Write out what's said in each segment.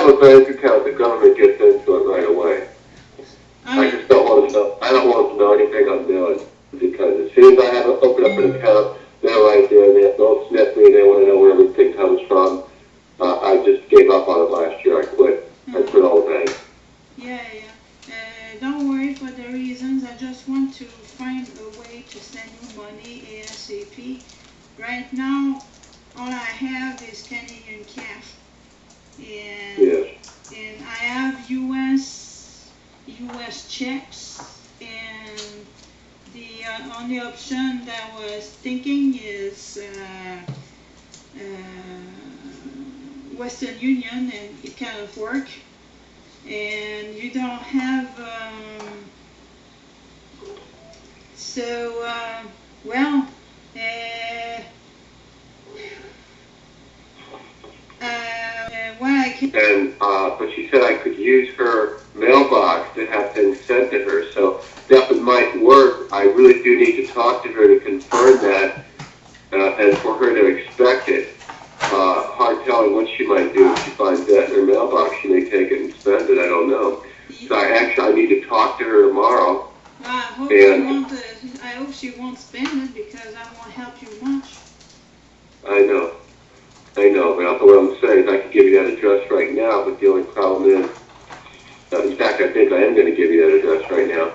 have a bank account, the government gets into it right away. I just don't want to know. I don't want to know anything I'm doing, because as soon as I have to open up an account, they're right there. They'll sniff me. They want to know where everything comes from. I just gave up on it last year. I quit. I quit all the banks. Yeah. Don't worry for the reasons. I just want to find a way to send you money ASAP. Right now, all I have is Canadian cash, and I have US checks, and the only option that I was thinking is Western Union, and it kind of work. And you don't have but she said I could use her mailbox to have things sent to her, so that might work. I really do need to talk to her to confirm that, and for her to expect it. Hard telling what she might do if she finds that in her mailbox. She may take it and spend it. I don't know. So I need to talk to her tomorrow. I hope she won't spend it, because I won't help you much. I know, but what I'm saying is I can give you that address right now, but the only problem is, in fact, I think I am going to give you that address right now,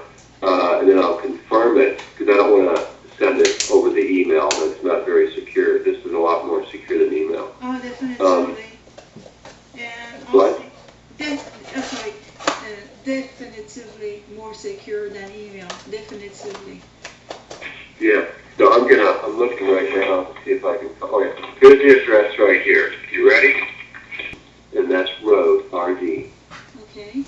and then I'll confirm it, because I don't want to send it over the email. That's not very secure. This is a lot more secure than email. Oh, definitely. And what? Definitively more secure than email. Definitively. Yeah. So I'm looking right now to see if I can. Oh yeah. Here's the address right here. You ready? And that's Road RD. Okay.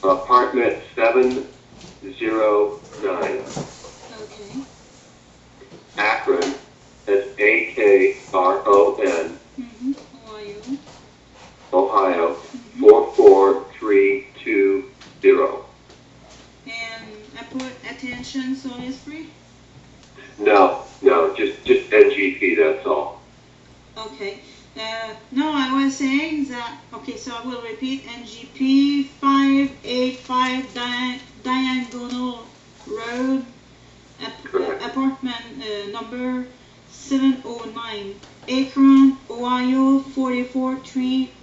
Apartment 709. Okay. Akron. That's AKRON. Mm-hmm. How are you? Ohio. 44320. And I put attention, SOULLESS-PRIT? No, just NGP, that's all. Okay. No, I was saying that, okay, so I will repeat, NGP 585 Diagonal Road, apartment number 709, Akron, Ohio 44320.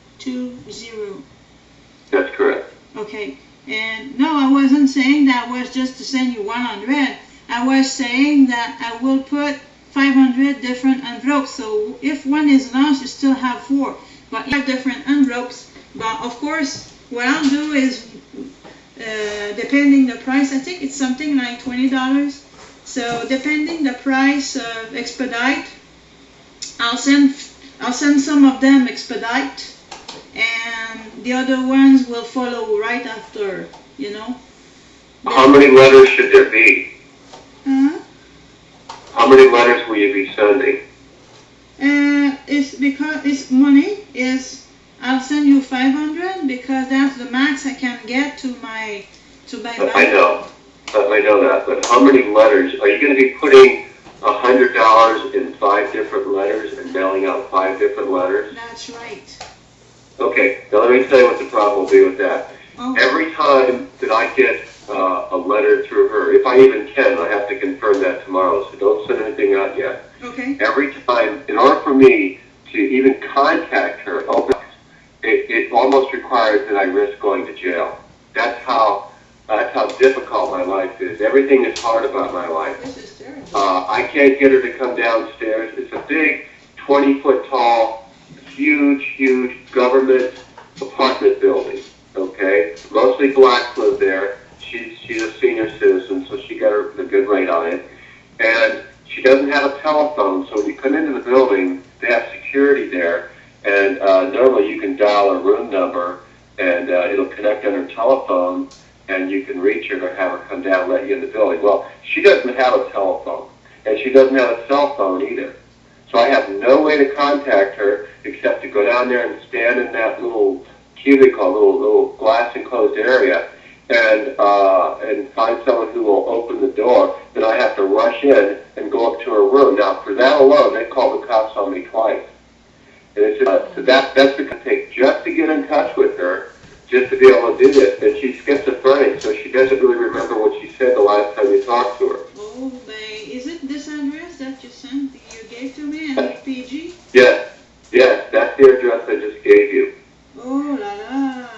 That's correct. Okay. And no, I wasn't saying that was just to send you 100. I was saying that I will put 500 different envelopes. So if one is lost, you still have 4. But you have different envelopes. But of course, what I'll do is, depending the price, I think it's something like $20. So depending the price of expedite, I'll send some of them expedite, and the other ones will follow right after, you know. How many letters should there be? Uh-huh. How many letters will you be sending? It's because it's money. I'll send you 500 because that's the max I can get to my bank. I know that. But how many letters are you going to be putting? $100 in 5 different letters and mailing out 5 different letters? That's right. Okay, now let me tell you what the problem will be with that. Oh. Every time that I get a letter through her, if I even can, I have to confirm that tomorrow, so don't send anything out yet. Okay. Every time, in order for me to even contact her, it almost requires that I risk going to jail. That's how difficult my life is. Everything is hard about my life. This is terrible. I can't get her to come downstairs. It's a big, 20-foot tall, huge government apartment building. Okay, mostly blacks live there. She's a senior citizen, so she got the good rate on it. And she doesn't have a telephone, so when you come into the building, they have security there. And normally you can dial a room number, and it'll connect on her telephone, and you can reach her or have her come down and let you in the building. Well, she doesn't have a telephone, and she doesn't have a cell phone either. So I have no way to contact her except to go down there and stand in that little cubicle, little glass enclosed area, and find someone who will open the door. Then I have to rush in and go up to her room. Now, for that alone, they called the cops on me twice. And it's so that's the take just to get in touch talk to her. Oh, is it this address that you gave to me, and PG? Yes, that's the address I just gave you. Oh la la!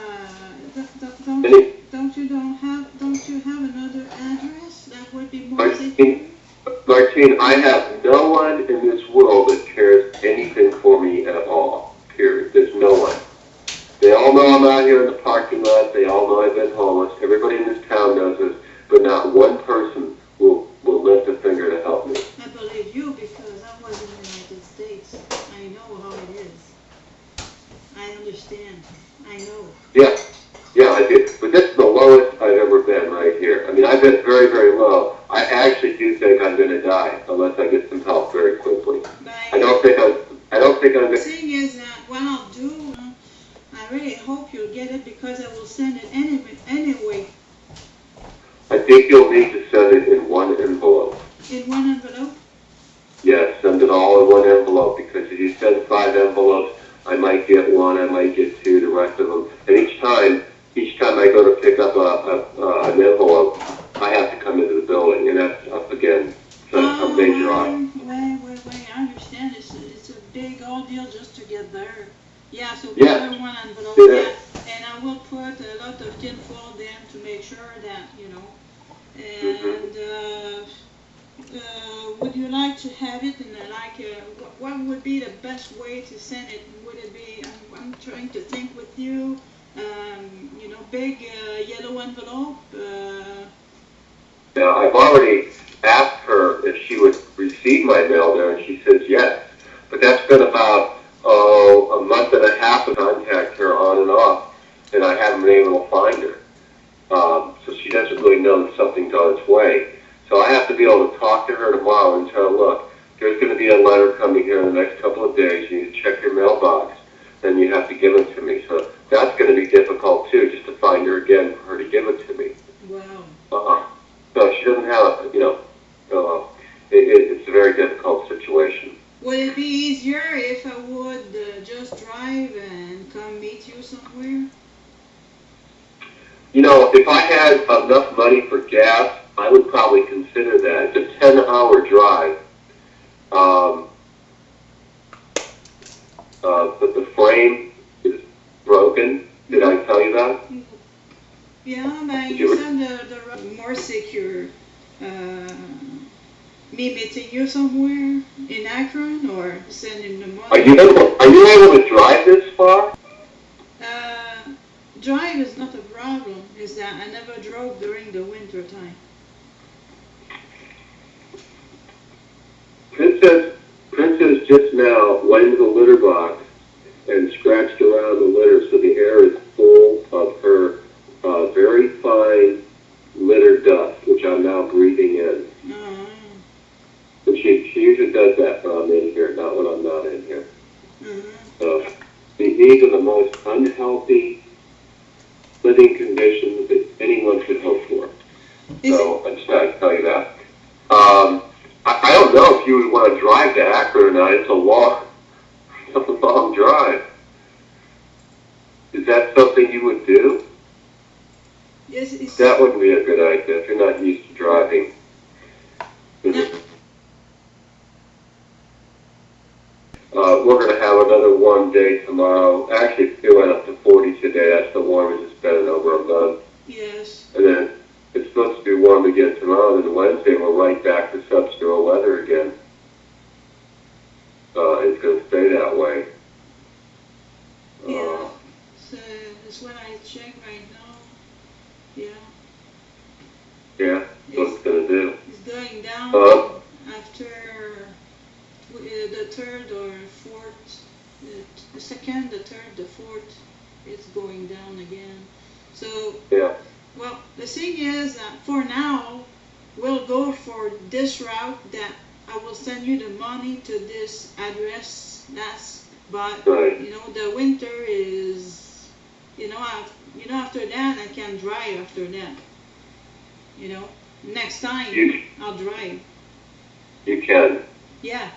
Don't you have another address that would be more secure? Martine, I have no one in this world that cares anything for me at all. Period. There's no one. They all know I'm out here in the parking lot. They all know I've been homeless. Everybody in this town knows this, but not one person will lift a finger to help me. I believe you because I was in the United States. I know how it is. I understand. I know. Yeah, I did. But this is the lowest I've ever been right here. I mean, I've been very, very low. I actually do think I'm going to die unless I get some help very quickly. I don't think I'm going The to. thing is that what I'll do, I really hope you'll get it because I will send it anyway. I think you'll need to send it in one envelope. In one envelope? Yes, send it all in one envelope because if you send 5 envelopes, I might get 1, I might get 2, the rest of them. And each time I go to pick up an envelope, I have to come into the building, and that's up again. So a major item. Wait, I understand. It's a big ordeal just to get there. Yeah, so put one envelope, and I will put a lot of tinfoil then to make sure that, and would you like to have it in what would be the best way to send it? Would it be, I'm trying to think with you, big yellow envelope? Now, I've already asked her if she would receive my mail there, and she says yes. But that's been about, a month and a half to contact her on and off, and I haven't been able to find her. So she doesn't really know that something's on its way. So I have to be able to talk to her tomorrow and tell her, look, there's going to be a letter coming here in the next couple of days. You need to check your mailbox. Then you have to give it to me. So that's going to be difficult, too, just to find her again for her to give it to me. Wow. So she doesn't have, it's a very difficult situation. Would it be easier if I would just drive and come meet you somewhere? If I had enough money for gas, I would probably consider that. It's a 10-hour drive. But the frame is broken. Did I tell you that? Yeah, but you said the more secure. Me meeting you somewhere in Akron or sending the money? Are you able to drive this far? Drive is not a problem. Is that I never drove during the winter time. Princess just now went into the litter box and scratched around the litter, so the air is full of her very fine litter dust, which I'm now breathing in. And she usually does that when I'm in here, not when I'm not in here. So these are the most unhealthy living conditions that anyone could hope for. So I just got to tell you that. I don't know if you would want to drive to Akron or not. It's a long drive. Is that something you would do? Yes, that wouldn't be a good idea if you're not used to driving. We're going to have another warm day tomorrow. Actually, it went up to 40 today. That's the warmest it's been in over a month. Yes. And then it's supposed to be warm again tomorrow. And then Wednesday, we're right back to sub-zero weather again. It's going to stay that way. Yeah. So that's what I check right now. Yeah. Yeah. What's it going to do? It's going down after the third or fourth, the second, the third, the fourth, it's going down again. So, well, the thing is that for now, we'll go for this route that I will send you the money to this address. But the winter is, after that I can drive after that. Next time I'll drive. You can. Yeah.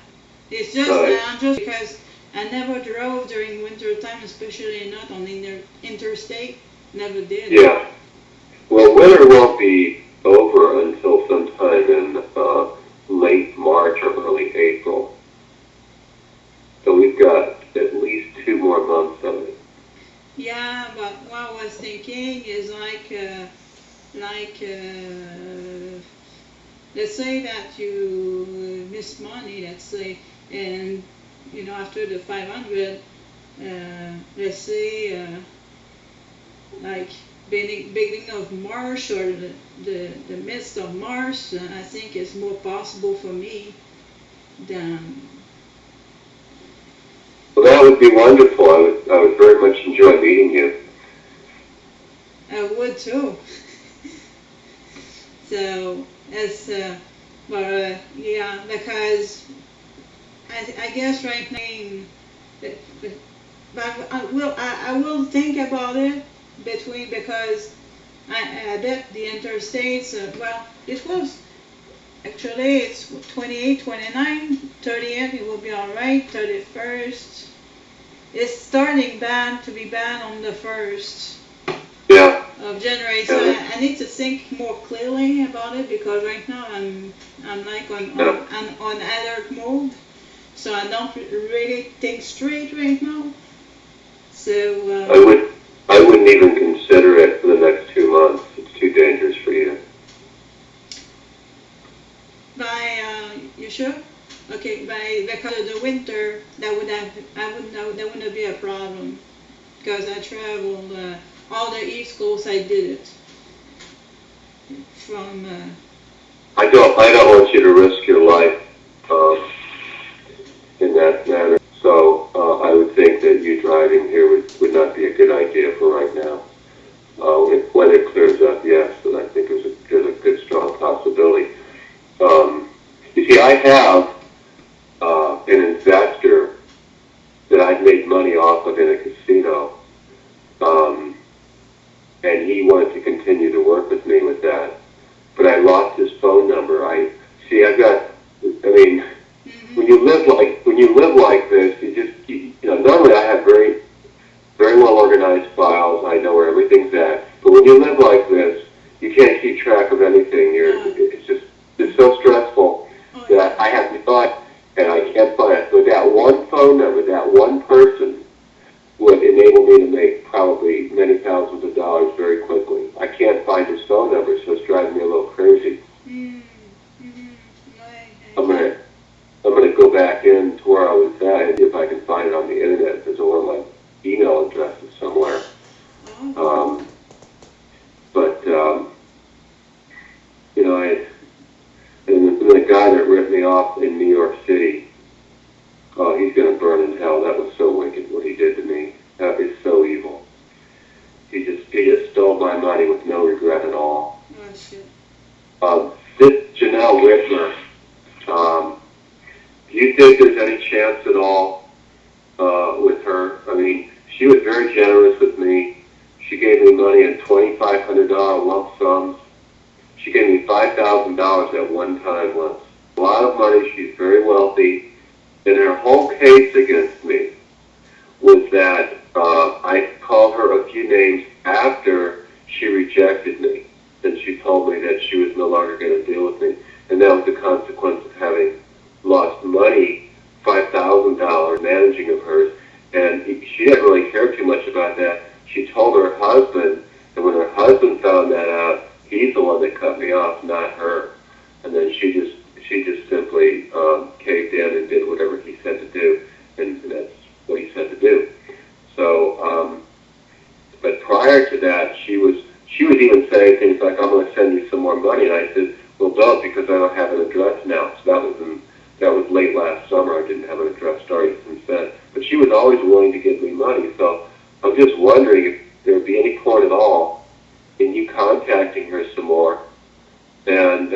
It's just because I never drove during winter time, especially not on the interstate. Never did. Yeah. Well, winter won't be over until sometime in late March or early April. So we've got at least 2 more months of it. Yeah, but what I was thinking is let's say that you miss money, let's say, and after the 500, let's say like beginning of March or the midst of March, I think it's more possible for me than. Well, that would be wonderful. I would very much enjoy meeting you. I would too. So it's yeah, because I guess right now, but I will think about it because I bet the interstates. Well, it was actually it's 28, 29, 30th. It will be all right. 31st. It's starting to be banned on the 1st. Yeah. Of January, so I need to think more clearly about it because right now I'm like on alert mode, so I don't really think straight right now. So I wouldn't even consider it for the next 2 months. It's too dangerous for you. You sure? Okay, because of the winter, that wouldn't be a problem because I traveled. All the East Coast, I did it from. I don't want you to risk your life in that manner. So I would think that you driving here would not be a good idea for right now. When it clears up, yes, but I think there's a good strong possibility. You see, I have an investor that I've made money off of in a casino. And he wanted to continue to work with me with that, but I lost his phone number. When you live like this, normally I have very, very well organized files. I know where everything's at. But when you live like this, you can't keep track of anything. It's so stressful that I have to thought, and I can't find it. So that one phone number, that one person, would enable me to make probably many thousands of dollars very quickly. I can't find his phone number, so it's driving me a little crazy. I'm gonna go back in to where I was at and see if I can find it on the internet. If there's one of my email addresses somewhere. And the guy that ripped me off in New York City, oh, he's gonna burn in hell. That was so wicked what he did to me. That is so evil. He just stole my money with no regret at all. Oh shit. This Janelle Whitmer, do you think there's any chance at all with her? I mean, she was very generous with me. She gave me money in $2,500 lump sums. She gave me $5,000 at one time once. A lot of money. She's very wealthy. And her whole case against me was that I called her a few names after she rejected me. And she told me that she was no longer going to deal with me. And that was the consequence of having lost money, $5,000 managing of hers. And she didn't really care too much about that. She told her husband, and when her husband found that out, he's the one that cut me off, not her. And then she just simply caved in and did whatever he said to do, and that's what he said to do. So, but prior to that, she was even saying things like, "I'm going to send you some more money," and I said, "Well, don't, because I don't have an address now." So that was late last summer. I didn't have an address starting since then. But she was always willing to give me money. So I'm just wondering if there would be any point at all in you contacting her some more and